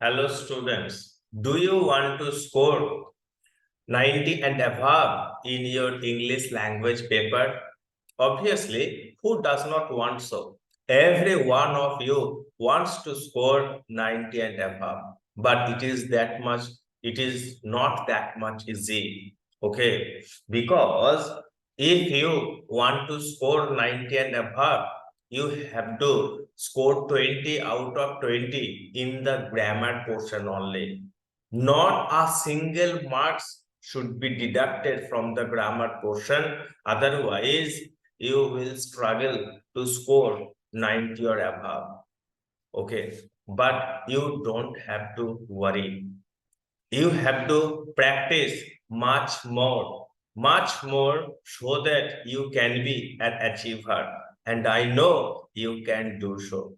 Hello students, do you want to score 90 and above in your English language paper? Obviously, who does not want so? Every one of you wants to score 90 and above, but it is not that much easy. Okay, because if you want to score 90 and above, you have to score 20 out of 20 in the grammar portion only. Not a single marks should be deducted from the grammar portion. Otherwise, you will struggle to score 90 or above. Okay, but you don't have to worry. You have to practice much more so that you can be an achiever. And I know you can do so.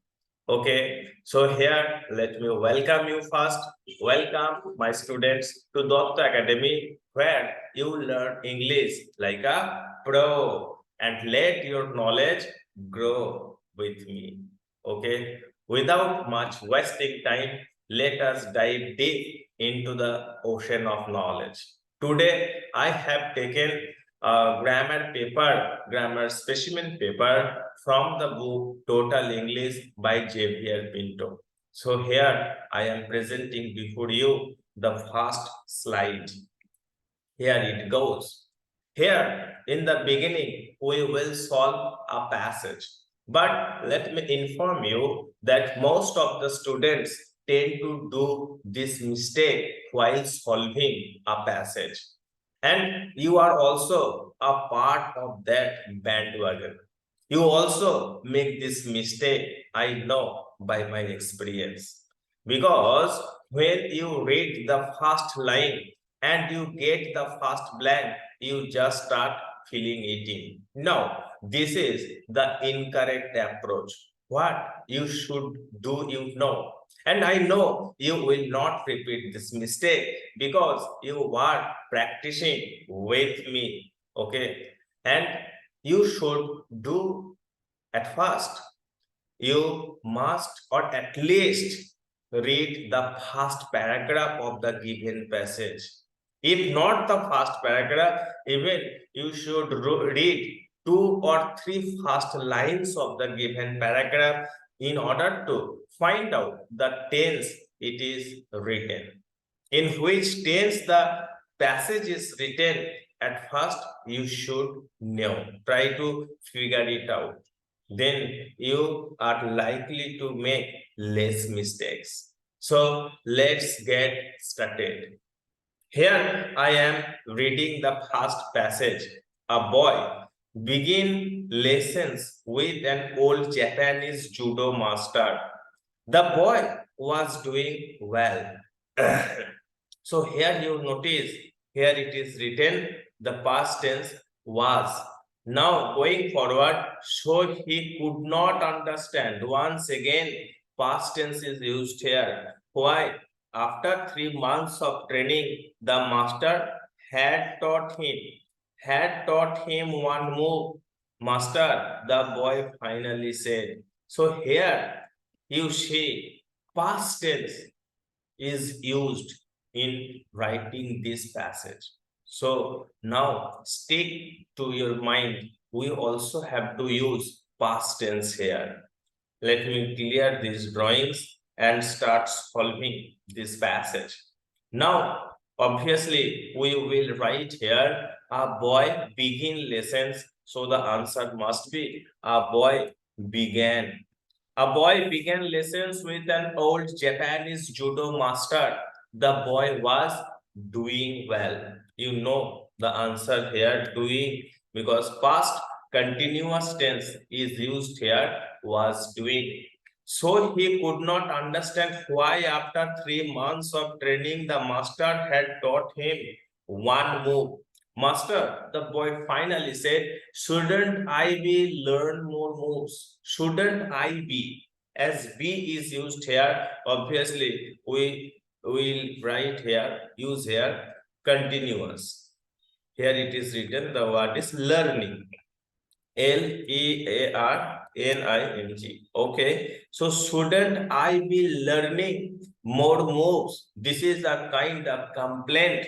Okay, so here let me welcome you first. Welcome my students to Dr. Academy, where you learn English like a pro and let your knowledge grow with me. Okay, without much wasting time, let us dive deep into the ocean of knowledge. Today, I have taken a grammar specimen paper from the book Total English by Javier Pinto. So here I am presenting before you the first slide. Here it goes. Here in the beginning, we will solve a passage. But let me inform you that most of the students tend to do this mistake while solving a passage. And you are also a part of that bandwagon. You also make this mistake, I know by my experience. Because when you read the first line and you get the first blank, you just start filling it in. No, this is the incorrect approach. What you should do, you know. And I know you will not repeat this mistake because you are practicing with me. Okay. And you should do at first. You must, or at least, read the first paragraph of the given passage. If not the first paragraph, even you should read two or three first lines of the given paragraph in order to find out the tense it is written. In which tense the passage is written, at first you should know. Try to figure it out. Then you are likely to make less mistakes. So let's get started. Here I am reading the first passage. A boy begin lessons with an old Japanese judo master. The boy was doing well. So here you notice, here it is written, the past tense was. Now going forward, so he could not understand. Once again, past tense is used here. Why? After 3 months of training, the master had taught him one move. Master, the boy finally said. So here you see, past tense is used in writing this passage. So now stick to your mind. We also have to use past tense here. Let me clear these drawings and start solving this passage. Now, obviously, we will write here a boy begin lessons. So the answer must be a boy began. A boy began lessons with an old Japanese judo master. The boy was doing well. You know the answer here, doing, because past continuous tense is used here, was doing. So he could not understand why after 3 months of training the master had taught him one move. Master, the boy finally said, shouldn't I be learn more moves? Shouldn't I be? As be is used here, obviously we will write here, use here continuous. Here it is written, the word is learning. Learning. Okay, So shouldn't I be learning more moves? This is a kind of complaint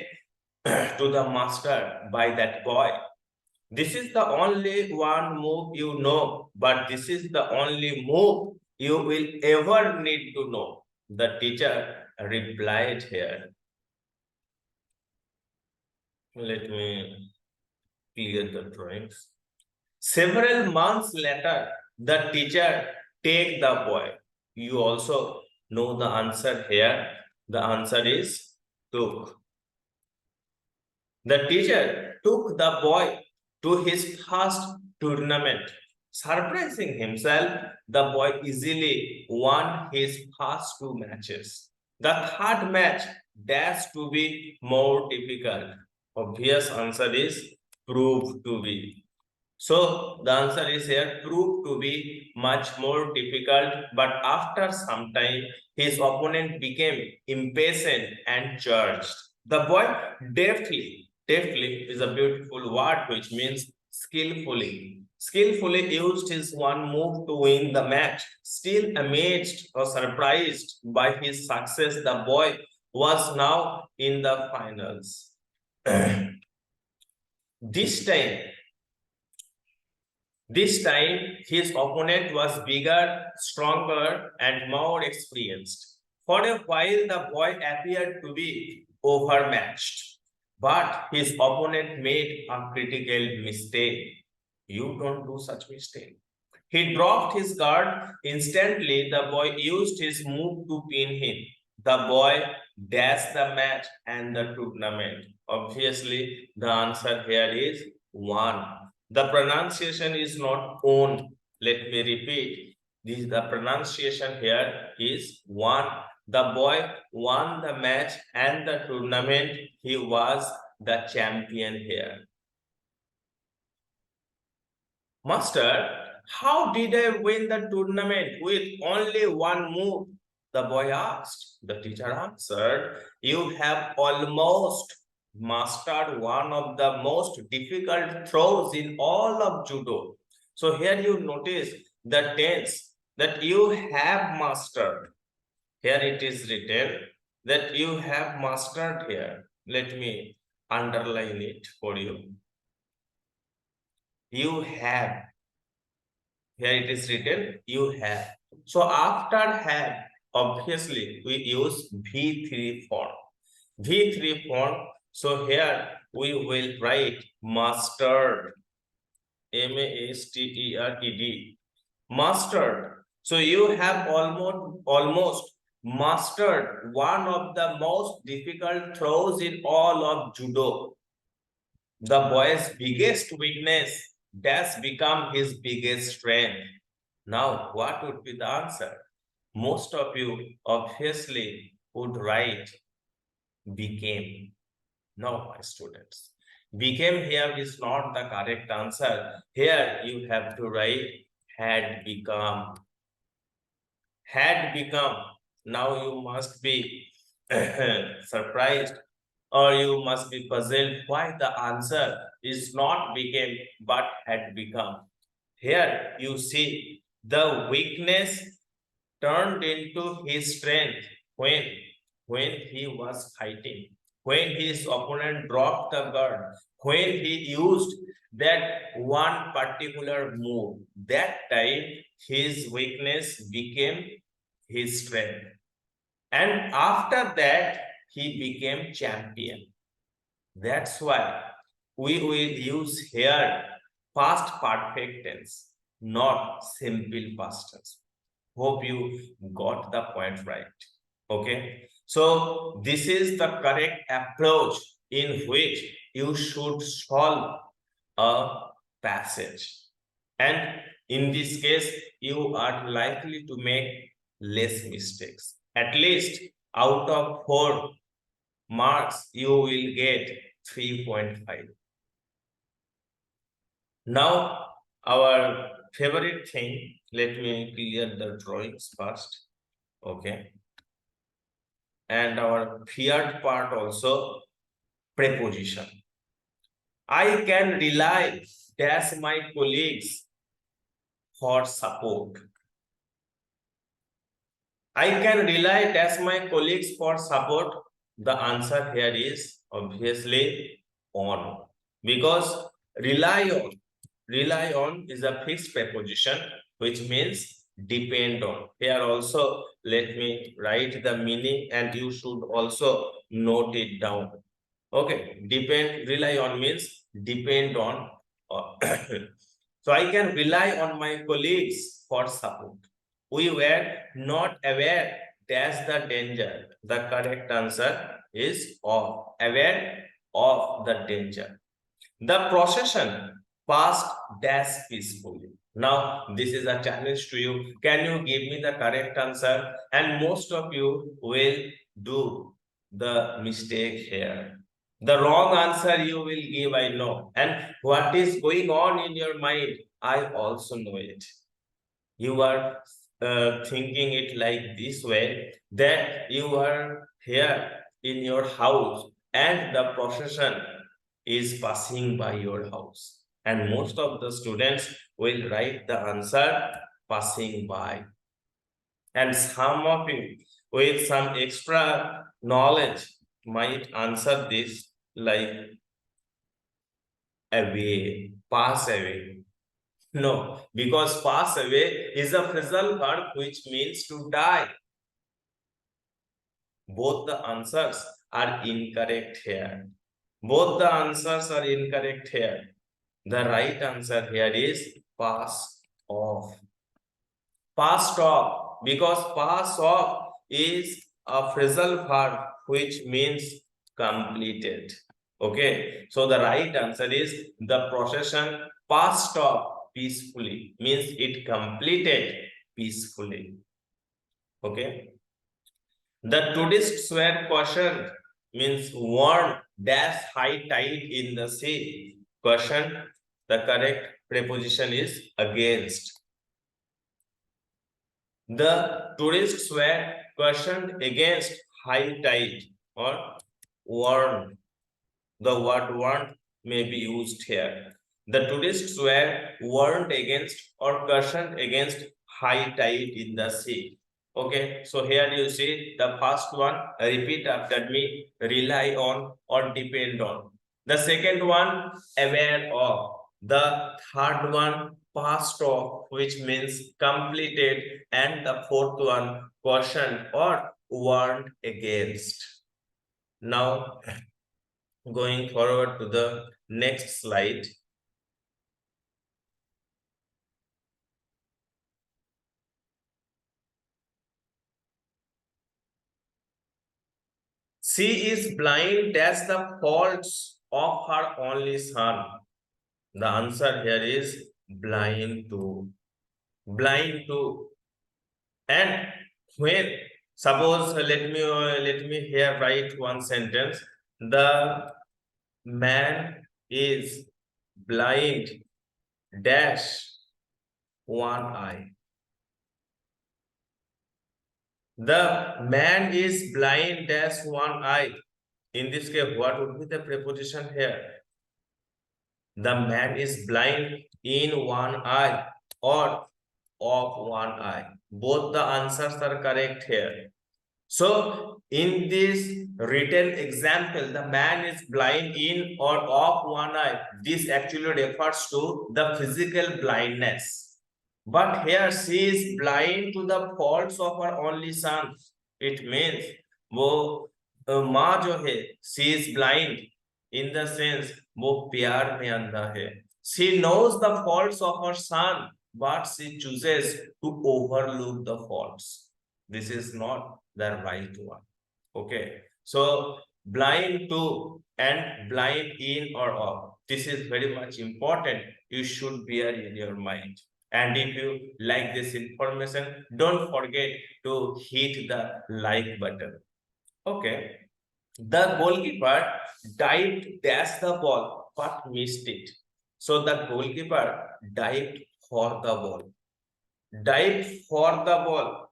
to the master by that boy. This is the only one move you know, but this is the only move you will ever need to know. The teacher replied here. Let me clear the drawings. Several months later, the teacher take the boy. You also know the answer here. The answer is took. The teacher took the boy to his first tournament. Surprising himself, the boy easily won his first two matches. The third match dares to be more difficult. Obvious answer is proved to be. So the answer is here proved to be much more difficult, but after some time, his opponent became impatient and charged. The boy deftly is a beautiful word which means skillfully used his one move to win the match. Still amazed or surprised by his success, the boy was now in the finals. This time, his opponent was bigger, stronger, and more experienced. For a while, the boy appeared to be overmatched, but his opponent made a critical mistake. You don't do such mistake. He dropped his guard. Instantly, the boy used his move to pin him. The boy dashed the match and the tournament. Obviously, the answer here is 1. The pronunciation is not on. Let me repeat. The pronunciation here is 1. The boy won the match and the tournament. He was the champion here. Master, how did I win the tournament with only one move? The boy asked. The teacher answered, you have almost mastered one of the most difficult throws in all of judo. So here you notice the tense that you have mastered. Here it is written that you have mastered here. Let me underline it for you. You have. Here it is written, you have. So after have, obviously we use V3 form. V3 form. So here we will write mastered. M-A-S-T-E-R-E-D. Mastered. So you have almost mastered one of the most difficult throws in all of judo. The boy's biggest weakness does become his biggest strength. Now, what would be the answer? Most of you obviously would write became. No, my students. Became here is not the correct answer. Here you have to write had become. Had become. Now you must be surprised or you must be puzzled why the answer is not became but had become. Here you see the weakness turned into his strength when he was fighting, when his opponent dropped the guard, when he used that one particular move. That time his weakness became his strength. And after that, he became champion. That's why we will use here past perfect tense, not simple past tense. Hope you got the point right. Okay. So this is the correct approach in which you should solve a passage. And in this case, you are likely to make less mistakes. At least out of 4 marks, you will get 3.5. Now, our favorite thing, let me clear the drawings first. Okay. And our feared part also, preposition. I can rely dash my colleagues for support. I can rely as my colleagues for support. The answer here is obviously on, because rely on is a fixed preposition, which means depend on. Here also let me write the meaning and you should also note it down. Okay, rely on means depend on. So I can rely on my colleagues for support. We were not aware that's the danger. The correct answer is of, aware of the danger. The procession passed dash peacefully. Now, this is a challenge to you. Can you give me the correct answer? And most of you will do the mistake here. The wrong answer you will give, I know. And what is going on in your mind, I also know it. You are thinking it like this way, that you are here in your house and the procession is passing by your house, and most of the students will write the answer passing by, and some of you with some extra knowledge might answer this like away, pass away. No, because pass away is a phrasal verb which means to die. Both the answers are incorrect here. Both the answers are incorrect here. The right answer here is pass off. Passed off, because pass off is a phrasal verb which means completed. Okay, so the right answer is the procession passed off peacefully, means it completed peacefully. Okay, the tourists were cautioned, means warned dash high tide in the sea. Caution, the correct preposition is against. The tourists were cautioned against high tide or warned. The word warned may be used here. The tourists were warned against or cautioned against high tide in the sea. Okay, so here you see the first one, repeat after me, rely on or depend on. The second one, aware of. The third one, passed off, which means completed. And the fourth one, cautioned or warned against. Now, going forward to the next slide. She is blind as the faults of her only son. The answer here is blind to. Blind to. And when, suppose let me here write one sentence. The man is blind dash one eye. The man is blind dash one eye. In this case, what would be the preposition here? The man is blind in one eye or of one eye. Both the answers are correct here. So, in this written example, the man is blind in or of one eye. This actually refers to the physical blindness. But here she is blind to the faults of her only son. It means वो माँ जो है, she is blind in the sense वो प्यार में अंधा है. She knows the faults of her son, but she chooses to overlook the faults. This is not the right one. Okay, so blind to and blind in or of. This is very much important. You should bear in your mind. And if you like this information, don't forget to hit the like button. Okay. The goalkeeper dived dash the ball but missed it. So the goalkeeper dived for the ball. Dived for the ball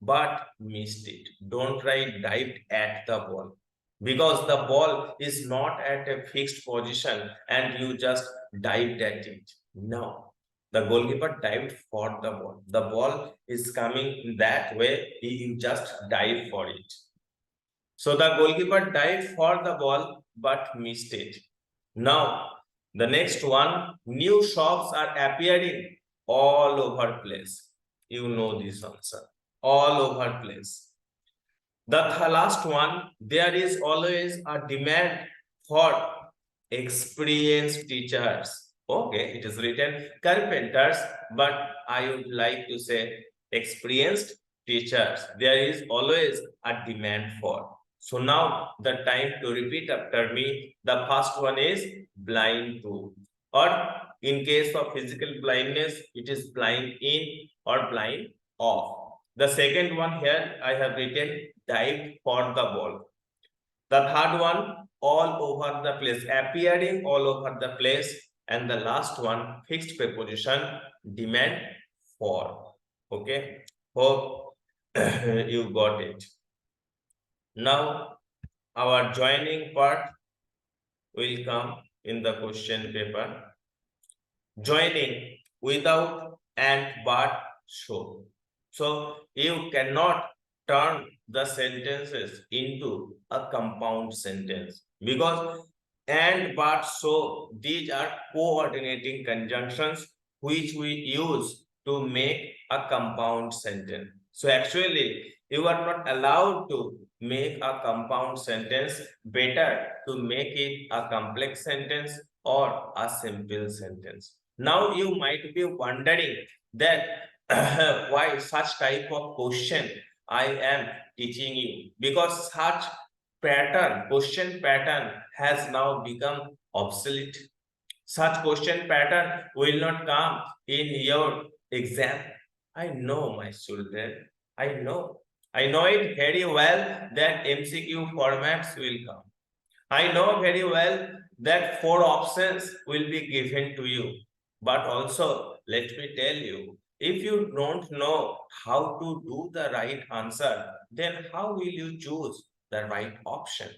but missed it. Don't write dived at the ball, because the ball is not at a fixed position and you just dived at it. No. The goalkeeper dived for the ball. The ball is coming in that way. He just dive for it. So the goalkeeper dived for the ball but missed it. Now, the next one, new shops are appearing all over place. You know this answer. All over place. The last one, there is always a demand for experienced teachers. Okay, it is written carpenters, but I would like to say experienced teachers. There is always a demand for. So now the time to repeat after me. The first one is blind to, or in case of physical blindness, it is blind in or blind off. The second one here I have written dived for the ball. The third one, all over the place, appearing all over the place. And the last one, fixed preposition, demand for. Okay, hope you got it. Now, our joining part will come in the question paper. Joining without and but so. So you cannot turn the sentences into a compound sentence because and but so these are coordinating conjunctions which we use to make a compound sentence. So actually you are not allowed to make a compound sentence, better to make it a complex sentence or a simple sentence. Now you might be wondering that why such type of question I am teaching you, because such question pattern has now become obsolete. Such question pattern will not come in your exam. I know, my children. I know. I know it very well that MCQ formats will come. I know very well that four options will be given to you. But also, let me tell you, if you don't know how to do the right answer, then how will you choose the right option?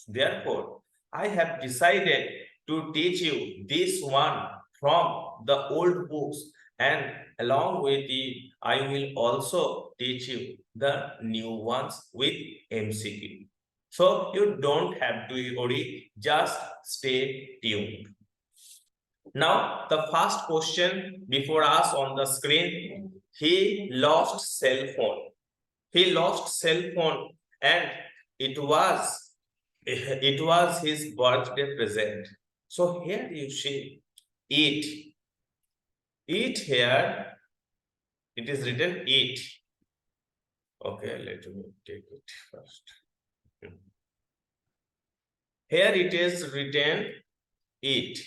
Therefore, I have decided to teach you this one from the old books, and along with it, I will also teach you the new ones with MCQ. So you don't have to worry, just stay tuned. Now, the first question before us on the screen, he lost cell phone. He lost cell phone and it was his birthday present. So here you see eat. Eat here, it is written eat. Okay, let me take it first. Here it is written eat.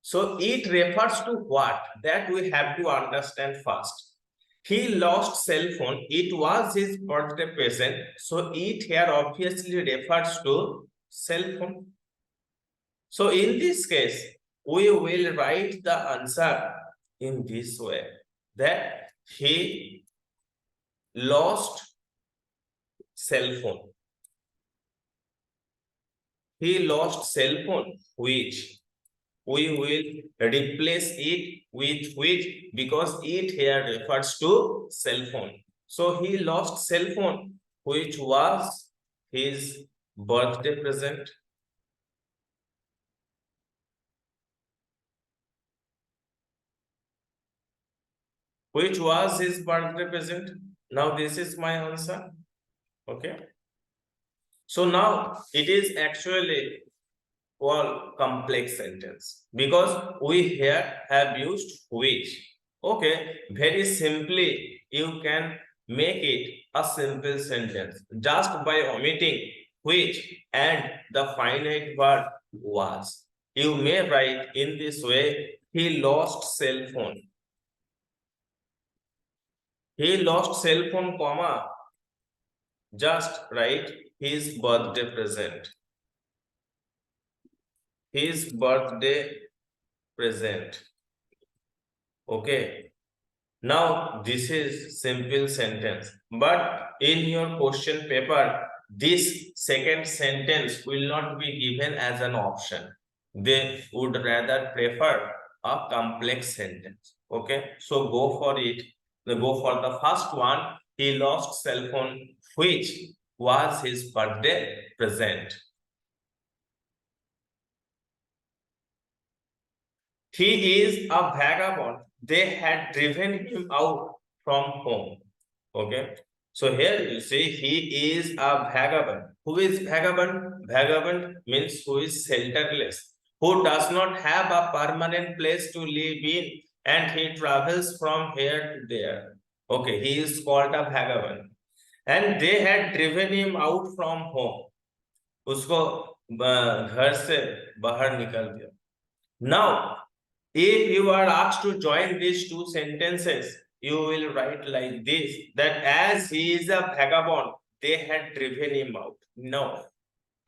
So it refers to what? That we have to understand first. He lost cell phone. It was his birthday present. So it here obviously refers to cell phone. So in this case, we will write the answer in this way, that he lost cell phone. He lost cell phone, which we will replace it with which, because it here refers to cell phone. So he lost cell phone, which was his birthday present. Which was his birthday present. Now this is my answer. Okay. So now it is actually called complex sentence because we here have used which. Okay, very simply you can make it a simple sentence just by omitting which and the finite verb was. You may write in this way, he lost cell phone. He lost cell phone, comma, just write his birthday present. His birthday present. Okay. Now this is simple sentence, but in your question paper, this second sentence will not be given as an option. They would rather prefer a complex sentence. Okay, so go for it. Go for the first one. He lost cell phone, which was his birthday present. He is a vagabond. They had driven him out from home. Okay. So here you see he is a vagabond. Who is vagabond? Vagabond means who is shelterless, who does not have a permanent place to live in, and he travels from here to there. Okay, he is called a vagabond. And they had driven him out from home. उसको घर से बाहर निकल दिया. Now, if you are asked to join these two sentences, you will write like this, that as he is a vagabond, they had driven him out. No,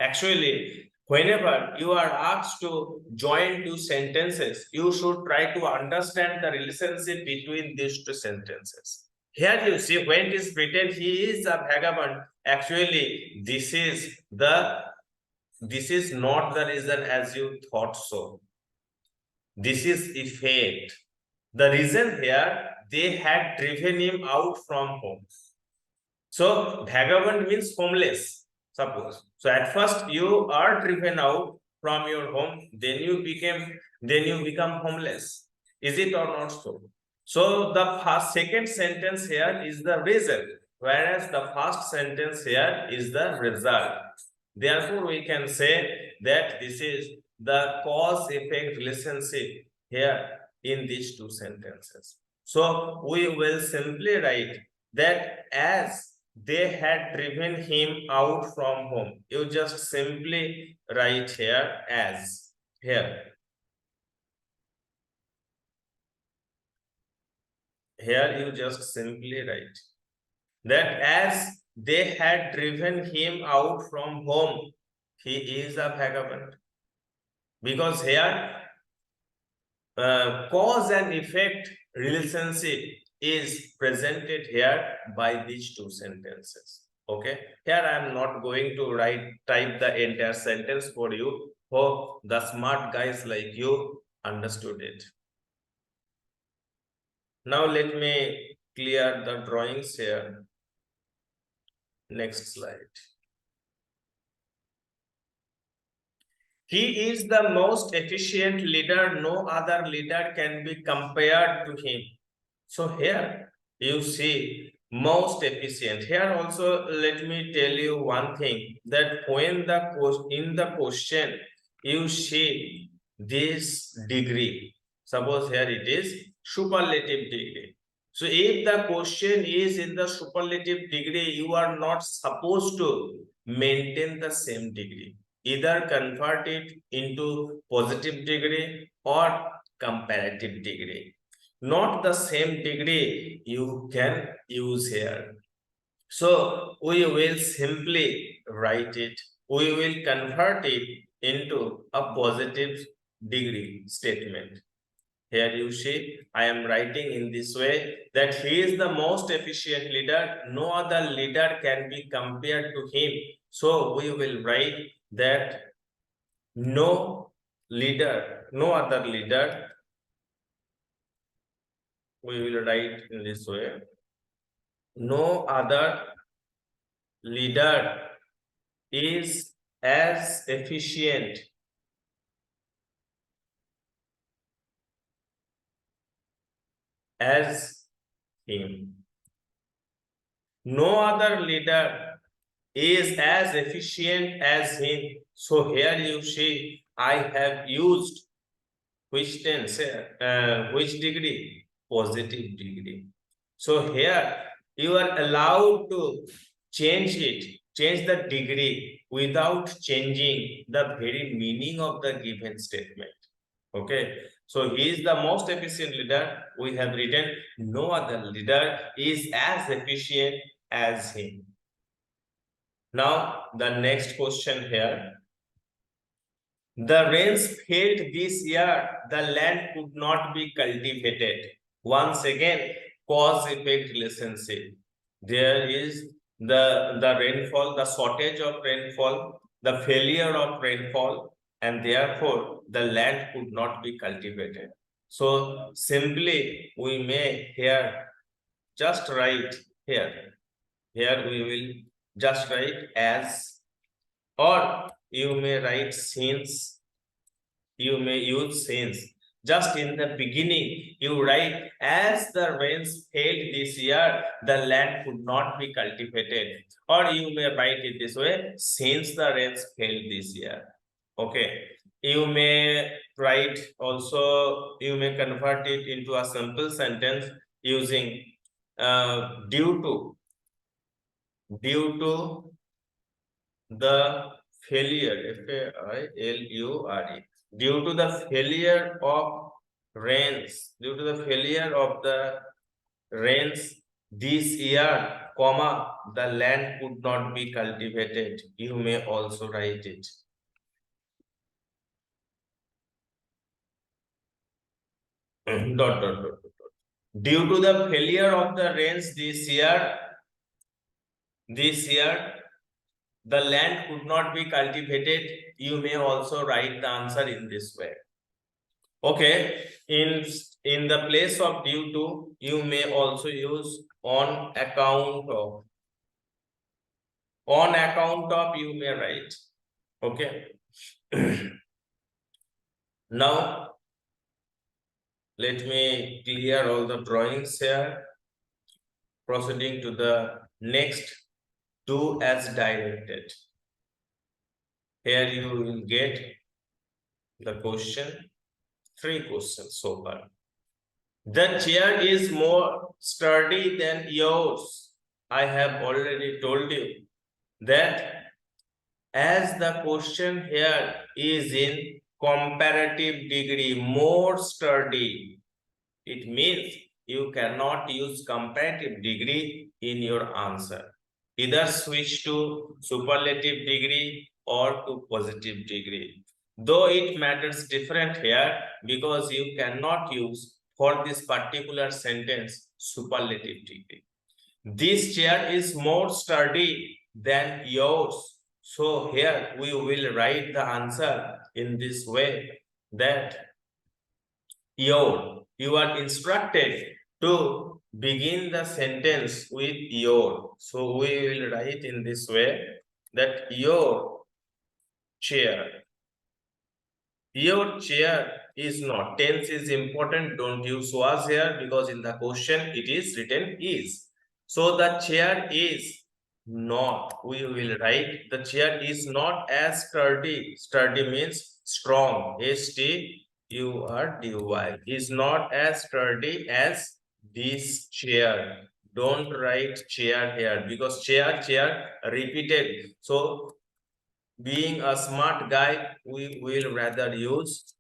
actually, whenever you are asked to join two sentences, you should try to understand the relationship between these two sentences. Here you see when it is written he is a vagabond, actually this is not the reason as you thought so. This is effect. The reason here, they had driven him out from home. So vagabond means homeless, suppose. So at first you are driven out from your home, then you become homeless. Is it or not so? So the second sentence here is the reason, whereas the first sentence here is the result. Therefore, we can say that this is the cause-effect relationship here in these two sentences. So we will simply write that as they had driven him out from home. You just simply write here as here. Here you just simply write that as they had driven him out from home, he is a vagabond. Because here cause and effect relationship is presented here by these two sentences. Okay, here I am not going to type the entire sentence for you. Hope the smart guys like you understood it. Now let me clear the drawings here. Next slide. He is the most efficient leader. No other leader can be compared to him. So here you see most efficient. Here also let me tell you one thing, that when in the question you see this degree, suppose here it is superlative degree. So if the question is in the superlative degree, you are not supposed to maintain the same degree. Either convert it into positive degree or comparative degree. Not the same degree you can use here. So we will simply write it. We will convert it into a positive degree statement. Here you see, I am writing in this way that he is the most efficient leader. No other leader can be compared to him. So we will write that no other leader, we will write in this way, no other leader is as efficient as him. No other leader is as efficient as him. So here you see, I have used which tense, which degree? Positive degree. So here you are allowed to change the degree without changing the very meaning of the given statement. Okay, so he is the most efficient leader. We have written no other leader is as efficient as him. Now the next question here. The rains failed this year. The land could not be cultivated. Once again, cause-effect relationship. There is the rainfall, the shortage of rainfall, the failure of rainfall, and therefore the land could not be cultivated. So simply we may here just write here. Here we will just write as, or you may write since. You may use since. Just in the beginning, you write, as the rains failed this year, the land could not be cultivated. Or you may write it this way, since the rains failed this year. Okay. You may write also, you may convert it into a simple sentence using due to the failure, Failure, due to the failure of due to the failure of the rains this year, comma, the land could not be cultivated. You may also write it. Dot. Due to the failure of the rains this year, the land could not be cultivated. You may also write the answer in this way. Okay, in the place of due to, you may also use on account of. On account of, you may write. Okay. Now, let me clear all the drawings here. Proceeding to the next, do as directed. Here you will get the question, 3 questions so far. The chair is more sturdy than yours. I have already told you that as the question here is in comparative degree, more sturdy, it means you cannot use comparative degree in your answer. Either switch to superlative degree or to positive degree. Though it matters different here because you cannot use for this particular sentence superlative degree. This chair is more sturdy than yours. So here we will write the answer in this way, that you are instructed to begin the sentence with your. So we will write in this way, that your chair is not. Tense is important. Don't use was here because in the question it is written is. So the chair is not. We will write the chair is not as sturdy. Sturdy means strong. STURDY is not as sturdy as this chair. Don't write chair here because chair repeated. So being a smart guy, we will rather use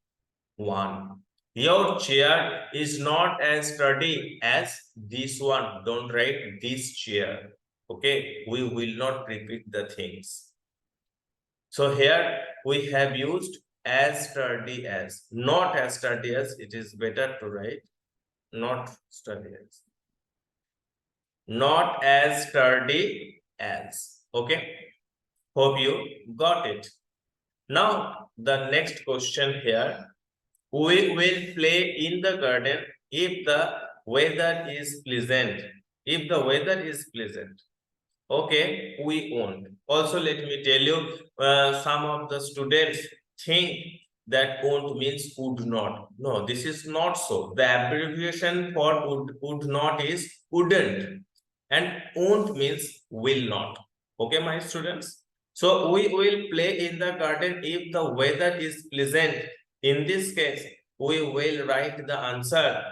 one. Your chair is not as sturdy as this one. Don't write this chair. Okay, we will not repeat the things. So here we have used as sturdy as, not as sturdy as. It is better to write not sturdy as. Not as sturdy as. Okay, hope you got it. Now, the next question here. We will play in the garden if the weather is pleasant. If the weather is pleasant. Okay, we won't. Also, let me tell you, some of the students think that won't means would not. No, this is not so. The abbreviation for would not is wouldn't, and won't means will not. Okay, my students. So we will play in the garden if the weather is pleasant. In this case, we will write the answer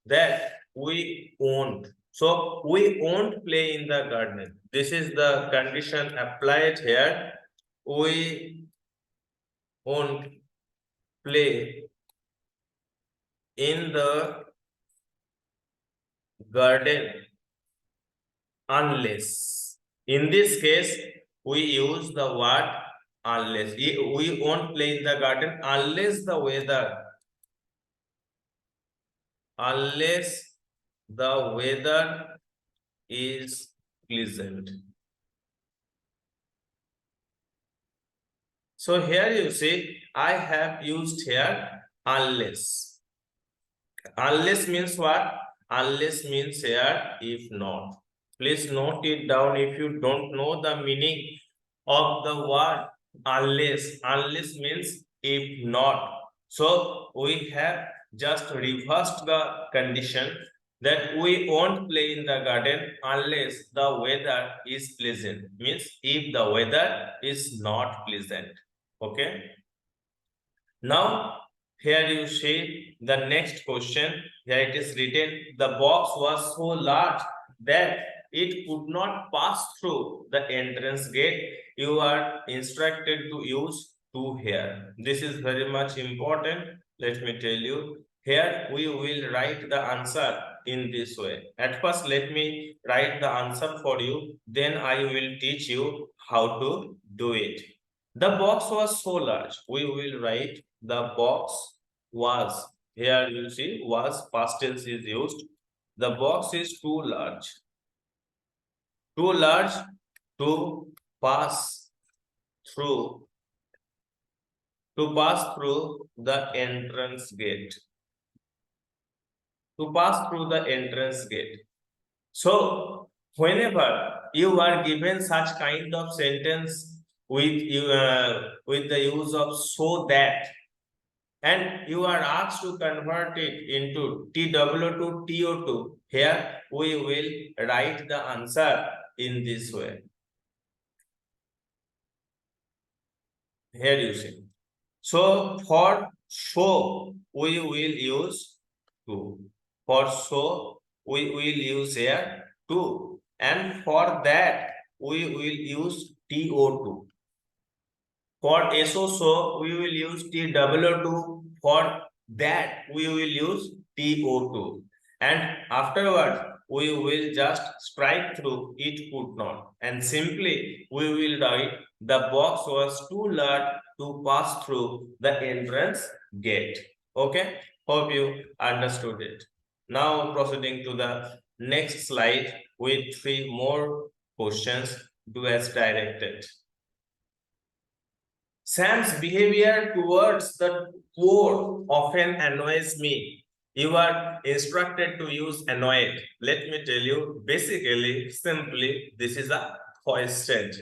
that we won't. So we won't play in the garden. This is the condition applied here. We won't play in the garden unless. In this case, we use the word unless. We won't play in the garden unless the weather is pleasant. So here you see, I have used here unless. Unless means what? Unless means here if not. Please note it down if you don't know the meaning of the word unless. Unless means if not. So we have just reversed the condition that we won't play in the garden unless the weather is pleasant. Means if the weather is not pleasant. Okay. Now, here you see the next question. Here it is written, the box was so large that it could not pass through the entrance gate. You are instructed to use two here. This is very much important. Let me tell you. Here we will write the answer in this way. At first, let me write the answer for you. Then I will teach you how to do it. The box was so large. We will write the box was. Here you see was past tense is used. The box is too large. Too large to pass through the entrance gate. To pass through the entrance gate. So whenever you are given such kind of sentence with the use of so that, and you are asked to convert it into TW to TO2, here we will write the answer in this way. Here you see. So for show, we will use 2. For show, we will use here 2. And for that, we will use TO2. For SO, we will use TW2. For that, we will use TO2. And afterwards, we will just strike through it could not. And simply, we will write the box was too large to pass through the entrance gate. Okay? Hope you understood it. Now proceeding to the next slide with 3 more questions. Do as directed. Sam's behavior towards the poor often annoys me. You are instructed to use annoyed. Let me tell you, basically, simply, this is a voice change.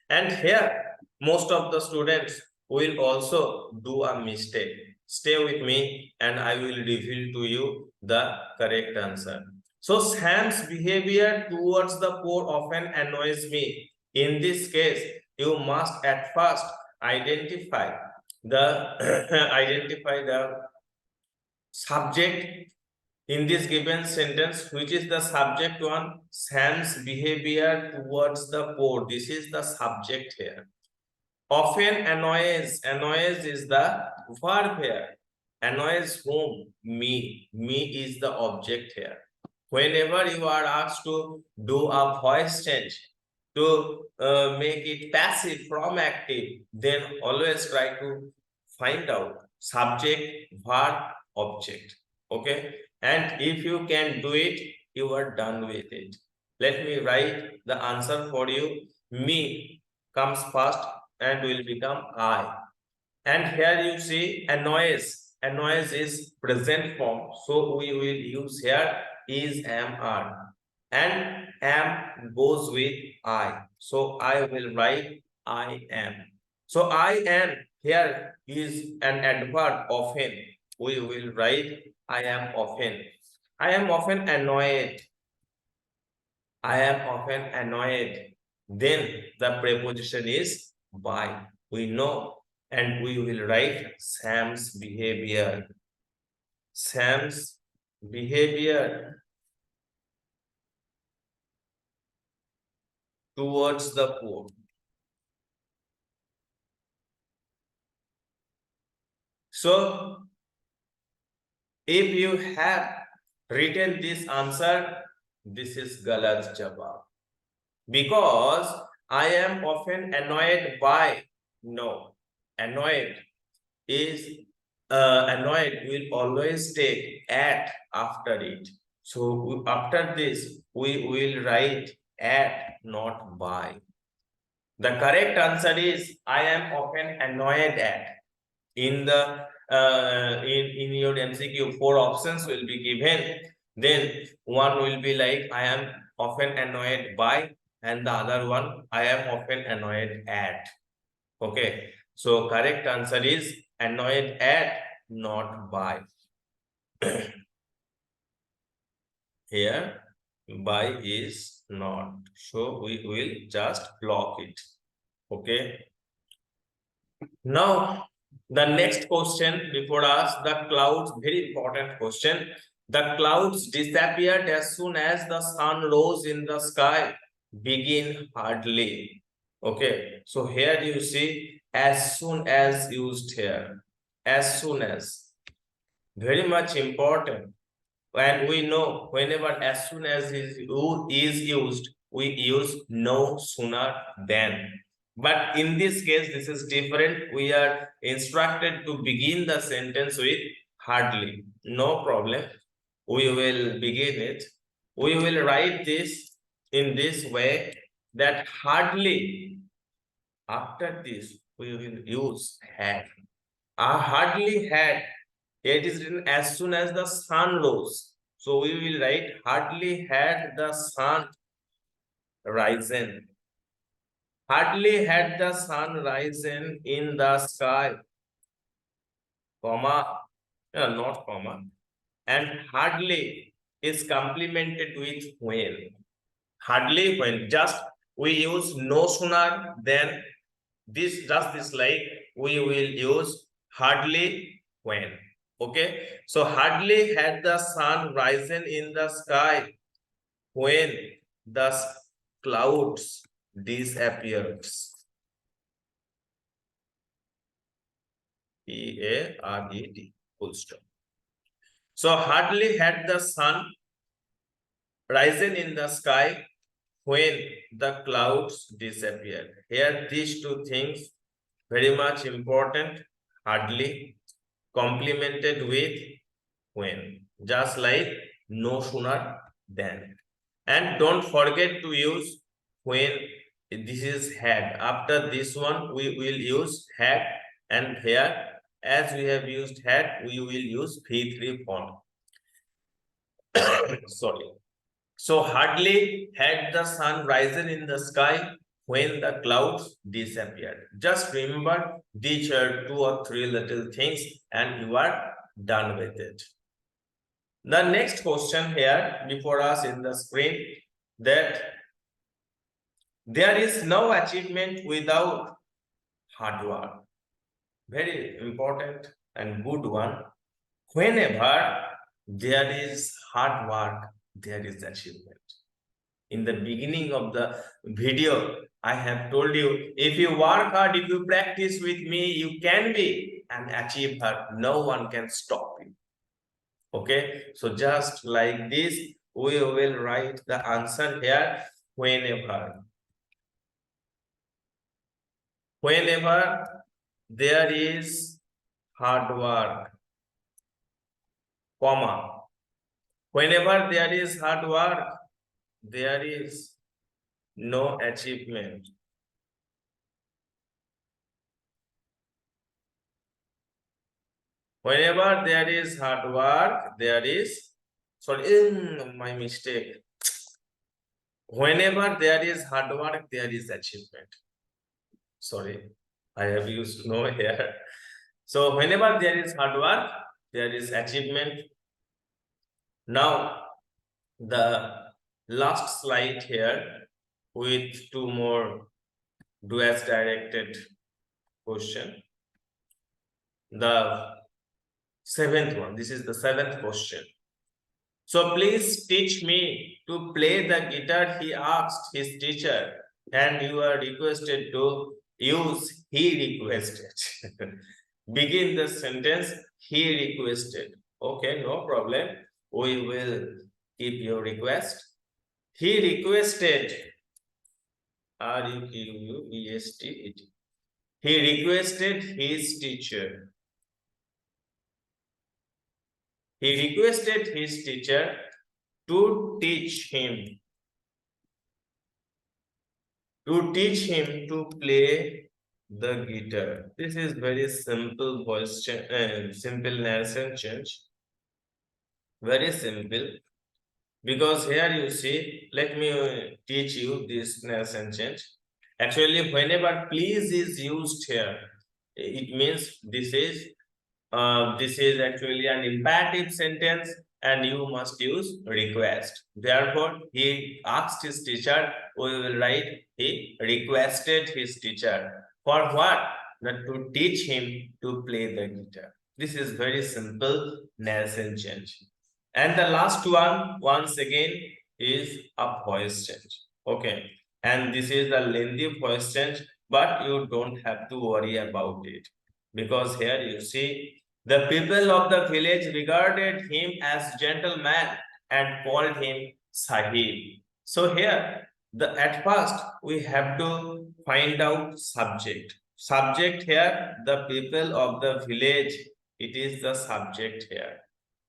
And here, most of the students will also do a mistake. Stay with me and I will reveal to you the correct answer. So, Sam's behavior towards the poor often annoys me. In this case, you must at first identify the subject in this given sentence, which is the subject one. Sam's behavior towards the poor, this is the subject here. Often annoys is the verb here. Annoys whom? Me is the object here. Whenever you are asked to do a voice change to make it passive from active, then always try to find out subject, verb, object. Okay, and if you can do it, you are done with it. Let me write the answer for you. Me comes first and will become I. And here you see annoys. Annoys is present form. So we will use here is, am, are. And am goes with I. So I will write I am. So I am here is an adverb often. We will write I am often. I am often annoyed. I am often annoyed. Then the preposition is by. We know, and we will write Sam's behavior. Sam's behavior towards the poor. So, if you have written this answer, this is Galat Jawab. Because I am often annoyed by. No, annoyed is annoyed will always take at after it. So after this, we will write at, not by. The correct answer is I am often annoyed at. In the in your MCQ, 4 options will be given. Then one will be like, I am often annoyed by, and the other one, I am often annoyed at. Okay, so correct answer is annoyed at, not by. Here by is not, so we will just block it. Okay, now the next question before us, the clouds, very important question. The clouds disappeared as soon as the sun rose in the sky. Begin hardly. Okay, so here you see as soon as used here. As soon as, very much important. And we know whenever as soon as is used, we use no sooner than. But in this case, this is different. We are instructed to begin the sentence with hardly. No problem. We will begin it. We will write this in this way, that hardly, after this, we will use had. Hardly had, it is written as soon as the sun rose. So we will write hardly had the sun risen. Hardly had the sun risen in the sky, comma, not comma. And hardly is complemented with when. Hardly when, just we use no sooner than this, just this, like we will use hardly when. Okay, so hardly had the sun risen in the sky when the clouds disappeared. P-A-R-E-D, full stop. So hardly had the sun risen in the sky when the clouds disappeared. Here, these two things very much important. Hardly complemented with when, just like no sooner than. And don't forget to use when. This is had. After this one, we will use had, and here, as we have used had, we will use V3 form. Sorry. So hardly had the sun risen in the sky when the clouds disappeared. Just remember these are 2 or 3 little things and you are done with it. The next question here before us in the screen, that there is no achievement without hard work. Very important and good one. Whenever there is hard work, there is achievement. In the beginning of the video, I have told you, if you work hard, if you practice with me, you can be an achiever. No one can stop you. Okay, so just like this, we will write the answer here. Whenever there is hard work, comma, whenever there is hard work, there is no achievement. Whenever there is hard work, there is, sorry, my mistake. Whenever there is hard work, there is achievement. Sorry, I have used no here. So whenever there is hard work, there is achievement. Now, the last slide here with 2 more duas directed question. The 7th one, this is the 7th question. So please teach me to play the guitar, he asked his teacher, and you are requested to use he requested. Begin the sentence, he requested. Okay, no problem. We will keep your request. He requested, R-U-Q-U-E-S-T-E-D. He requested his teacher. He requested his teacher to teach him to play the guitar. This is very simple voice change, simple narration change. Very simple. Because here you see, let me teach you this narration change. Actually, whenever please is used here, it means this is actually an imperative sentence and you must use request. Therefore, he asked his teacher, we will write he requested his teacher. For what? That to teach him to play the guitar. This is very simple narration change. And the last one, once again, is a voice change. Okay. And this is a lengthy voice change, but you don't have to worry about it. Because here you see, the people of the village regarded him as gentleman and called him Sahib. So here, at first, we have to find out subject. Subject here, the people of the village, it is the subject here.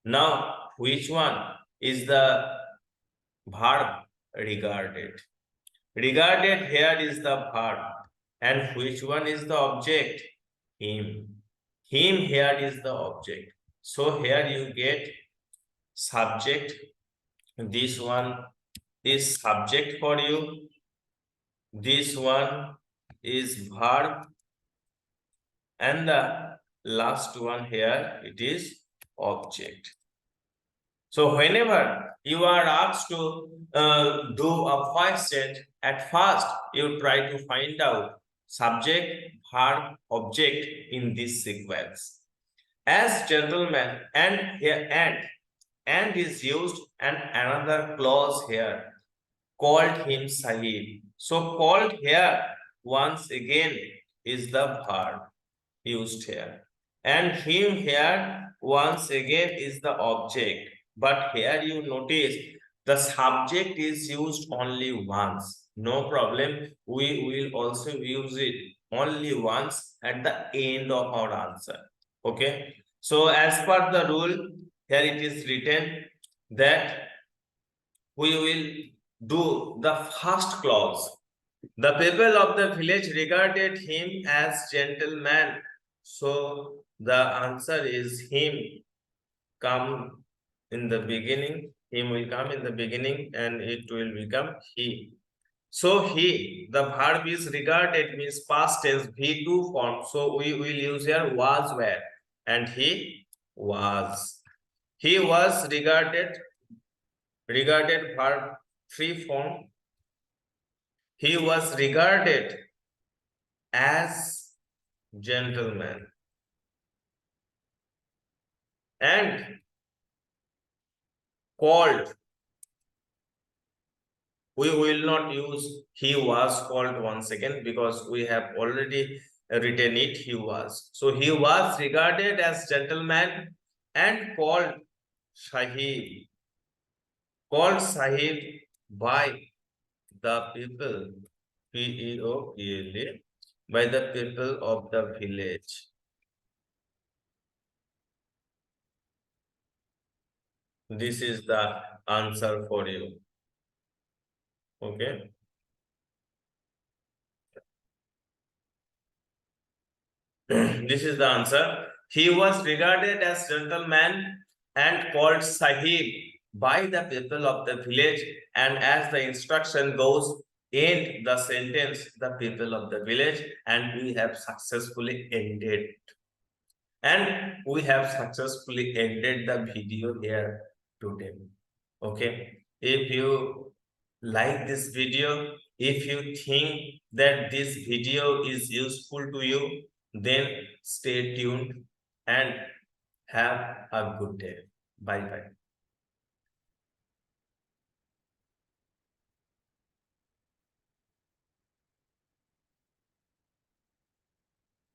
Now, which one is the verb regarded? Regarded here is the verb. And which one is the object? Him. Him here is the object. So here you get subject. This one is subject for you. This one is verb. And the last one here, it is object. So whenever you are asked to do a voice change, at first you try to find out subject, verb, object in this sequence. As gentleman and here and is used and another clause here called him Sahib. So called here once again is the verb used here. And him here once again is the object. But here you notice the subject is used only once. No problem. We will also use it only once at the end of our answer. Okay. So as per the rule, here it is written that we will do the first clause. The people of the village regarded him as gentleman. So the answer is him come in the beginning. Him will come in the beginning and it will become he. So he, the verb is regarded means past tense V2 form. So we will use here was where and he was. He was regarded verb 3 form. He was regarded as gentleman. And called, we will not use he was called once again because we have already written it, he was. So he was regarded as gentleman and called Sahib. Called Sahib by the people, P-E-O-P-L-A, by the people of the village. This is the answer for you. Okay. This is the answer. He was regarded as gentleman and called Sahib by the people of the village. And as the instruction goes, end the sentence, the people of the village, and we have successfully ended. And we have successfully ended the video here today. Okay. If you like this video, if you think that this video is useful to you, then stay tuned and have a good day. Bye bye.